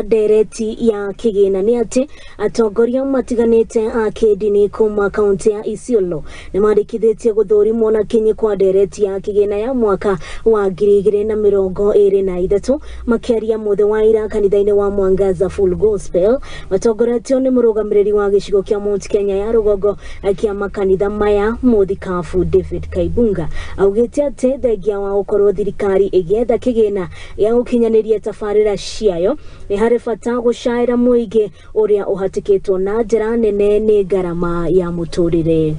Ndereti ya Kigina ni ati atongoria matiganite a KIDINI KUUMA kaunti ya ISIOLO nimandikithitie guthurimwo na kinyi kwa Ndereti ya Kigina ya mwaka wa 2023 makiaria mothe wa ira kanithaini wa MWANGAZA Full Gospel matongoretio ni murugamiriri wa gicigo kia Mount Kenya ya rugongo akia makanitha maya MUTHI Kafu David Kaibunga augite ati thengia wa ukorwo thirikari igetha Kigina ya gukinyaniria tafarira ciayo hari bata gucaira muingi uria uhatikitwo na njira nene ni garama ya muturire.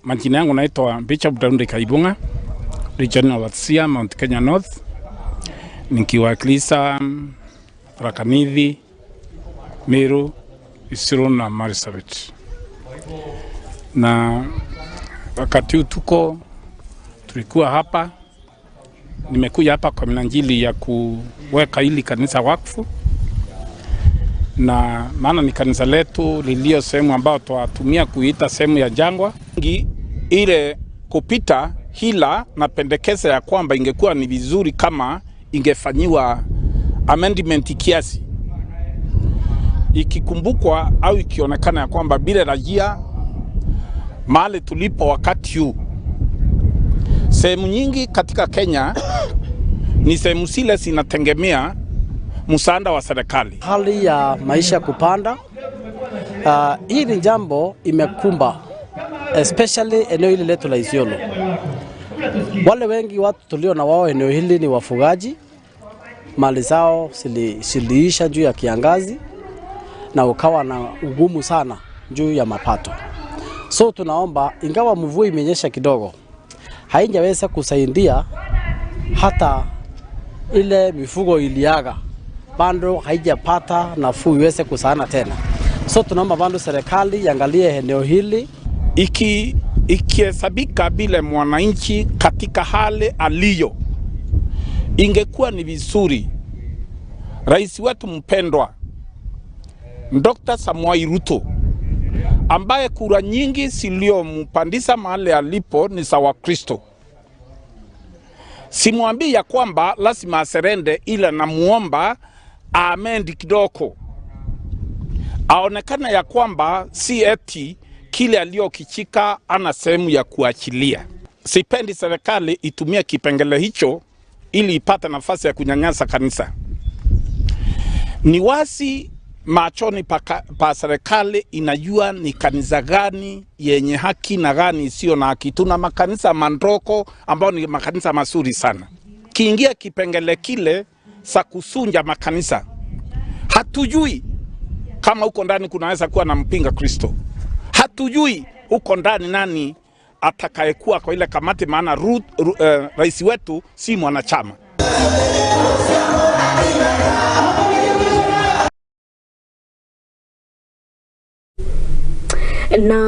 Majina yangu naitwa Bishop David Kaibunga, Regional Overseer Mount Kenya North, nikiwakilisha Rakanithi, Meru, ISIOLO na Marsabit. Na wakati tuko tulikuwa hapa, nimekuja hapa kwa minajili ya kuweka hili kanisa wakfu, na maana ni kanisa letu lilio sehemu ambao tuwatumia kuita sehemu ya jangwa. Ile kupita hila na pendekeza ya kwamba ingekuwa ni vizuri kama ingefanyiwa amendment kiasi, ikikumbukwa au ikionekana ya kwamba bila rajia mahali tulipo wakati huu. Sehemu nyingi katika Kenya ni sehemu zile zinategemea msaada wa serikali. Hali ya maisha kupanda, hii ni jambo imekumba especially eneo hili letu la ISIOLO. Wale wengi watu tulio na wao eneo hili ni wafugaji, mali zao ziliisha juu ya kiangazi na ukawa na ugumu sana juu ya mapato. So tunaomba, ingawa mvua imenyesha kidogo, haijaweza kusaidia hata ile mifugo iliaga, bado haijapata nafuu iweze kusaana tena. So tunaomba bado serikali iangalie eneo hili. Ikihesabika bila mwananchi katika hali aliyo, ingekuwa ni vizuri rais wetu mpendwa Dr. Samuel Ruto, ambaye kura nyingi silio mpandisa mahali alipo ni sawa Kristo, simwambi ya kwamba lazima aserende, ila na muomba amendi kidogo, aonekana ya kwamba si eti kile alio kichika ana sehemu ya kuachilia. Sipendi serikali itumia kipengele hicho ili ipate nafasi ya kunyanyasa kanisa. Ni wazi machoni pa serikali inajua ni kanisa gani yenye haki na gani isio na haki. Tuna makanisa mandroko ambao ni makanisa mazuri sana. Kiingia kipengele kile sa kusunja makanisa, hatujui kama huko ndani kunaweza kuwa na mpinga Kristo. Hatujui huko ndani nani atakayekuwa kwa ile kamati, maana rais wetu si mwanachama.